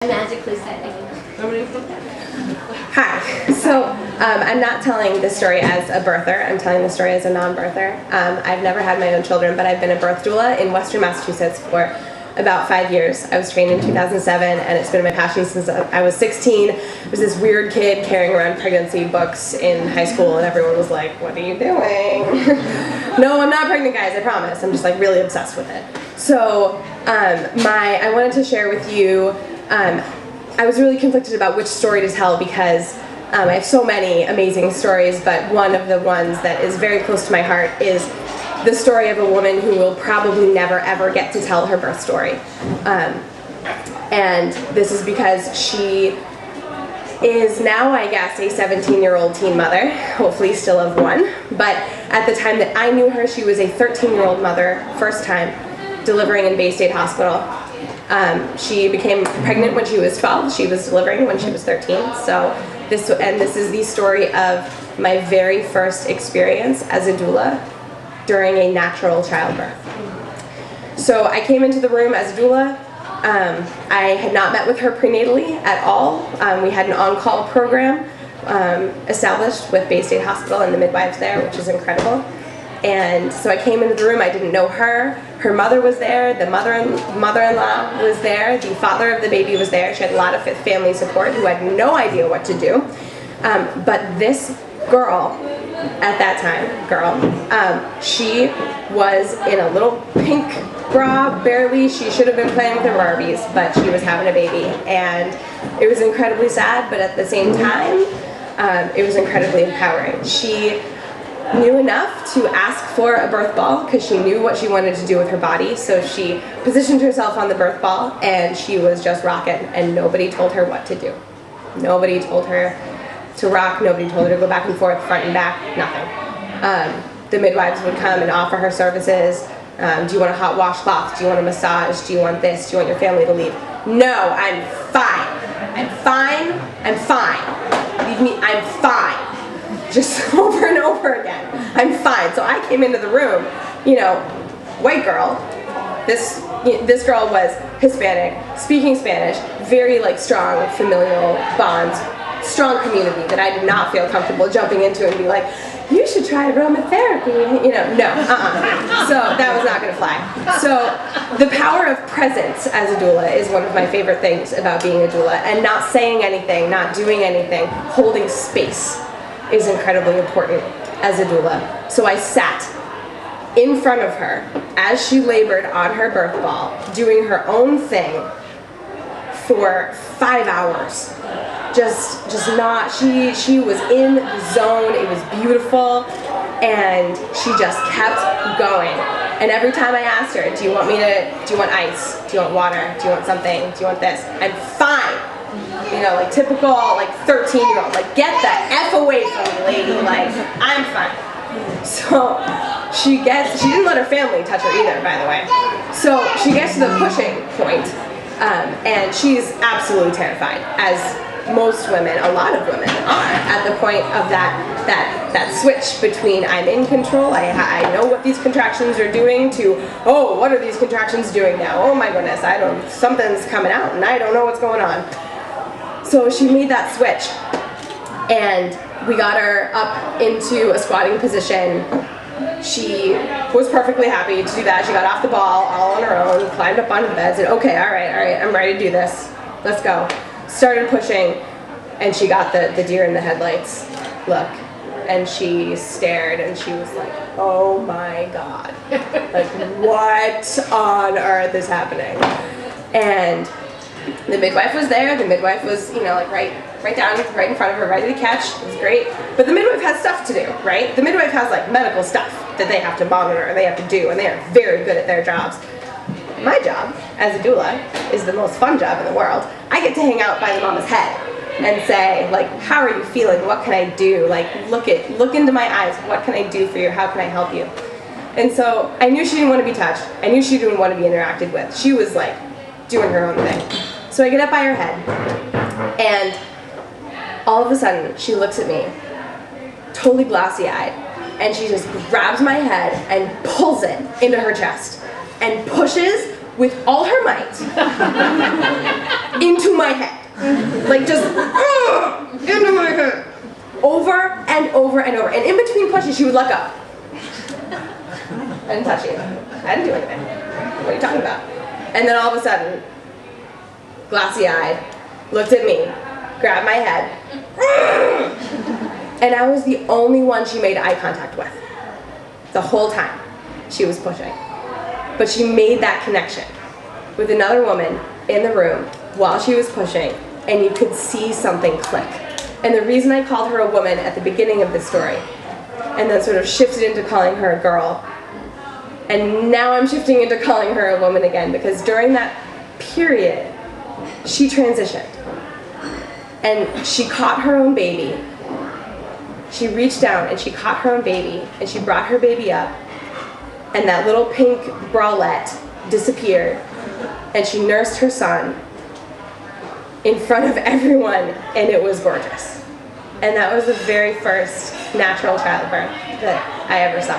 Magically setting. Hi. So I'm not telling this story as a birther. I'm telling the story as a non-birther. I've never had my own children, but I've been a birth doula in Western Massachusetts for about 5 years. I was trained in 2007, and it's been my passion since I was 16. I was this weird kid carrying around pregnancy books in high school, and everyone was like, "What are you doing?" No, I'm not pregnant, guys, I promise. I'm just like really obsessed with it. So I wanted to share with you, I was really conflicted about which story to tell because I have so many amazing stories, but one of the ones that is very close to my heart is the story of a woman who will probably never ever get to tell her birth story. And this is because she is now, I guess, a 17-year-old teen mother, hopefully still of one. But at the time that I knew her, she was a 13-year-old mother, first time, delivering in Bay State Hospital. She became pregnant when she was 12. She was delivering when she was 13. So this is the story of my very first experience as a doula during a natural childbirth. So I came into the room as a doula. I had not met with her prenatally at all. We had an on-call program established with Bay State Hospital and the midwives there, which is incredible. And so I came into the room, I didn't know her. Her mother was there, the mother-in-law was there, the father of the baby was there. She had a lot of family support who had no idea what to do. But this girl, at that time, she was in a little pink bra, barely. She should have been playing with her Barbies, but she was having a baby. And it was incredibly sad, but at the same time, it was incredibly empowering. She knew enough to ask for a birth ball because she knew what she wanted to do with her body, so she positioned herself on the birth ball and she was just rocking, and nobody told her what to do. Nobody told her to rock, nobody told her to go back and forth, front and back, nothing. The midwives would come and offer her services. Do you want a hot washcloth? Do you want a massage? Do you want this? Do you want your family to leave? No, I'm fine. I'm fine. I'm fine. Leave me, I'm fine. Just over and over again. I'm fine. So I came into the room, white girl. This girl was Hispanic, speaking Spanish, very strong familial bonds, strong community that I did not feel comfortable jumping into and be like, you should try aromatherapy, no, So that was not going to fly. So the power of presence as a doula is one of my favorite things about being a doula, and not saying anything, not doing anything, holding space is incredibly important as a doula. So I sat in front of her as she labored on her birth ball, doing her own thing for 5 hours. She was in the zone, it was beautiful, and she just kept going. And every time I asked her, do you want ice? Do you want water? Do you want something? Do you want this? I'm fine. Typical 13-year-old, get the F away from me, lady, I'm fine. So she didn't let her family touch her either, by the way. So she gets to the pushing point, and she's absolutely terrified, as most women, a lot of women are, at the point of that switch between I'm in control, I know what these contractions are doing, to, oh, what are these contractions doing now? Oh my goodness, something's coming out and I don't know what's going on. So she made that switch, and we got her up into a squatting position. She was perfectly happy to do that. She got off the ball all on her own, climbed up onto the bed, said, okay, all right, I'm ready to do this. Let's go. Started pushing, and she got the deer in the headlights look. And she stared, and she was like, oh my God. What on earth is happening? And the midwife was there. The midwife was, right in front of her, ready to catch. It was great. But the midwife has stuff to do, right? The midwife has medical stuff that they have to monitor and they have to do, and they are very good at their jobs. My job as a doula is the most fun job in the world. I get to hang out by the mama's head and say, how are you feeling? What can I do? Look into my eyes. What can I do for you? How can I help you? And so I knew she didn't want to be touched. I knew she didn't want to be interacted with. She was doing her own thing. So I get up by her head, and all of a sudden she looks at me, totally glassy-eyed, and she just grabs my head and pulls it into her chest and pushes with all her might into my head. Like just into my head. Over and over and over. And in between pushes, she would let go. I didn't touch you. I didn't do anything. What are you talking about? And then all of a sudden, glassy-eyed, looked at me, grabbed my head, and I was the only one she made eye contact with. The whole time she was pushing. But she made that connection with another woman in the room while she was pushing, and you could see something click. And the reason I called her a woman at the beginning of this story, and then sort of shifted into calling her a girl, and now I'm shifting into calling her a woman again, because during that period, she transitioned. And she caught her own baby. She reached down and she caught her own baby, and she brought her baby up, and that little pink bralette disappeared, and she nursed her son in front of everyone, and it was gorgeous. And that was the very first natural childbirth that I ever saw.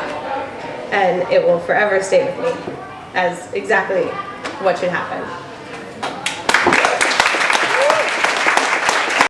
And it will forever stay with me as exactly what should happen.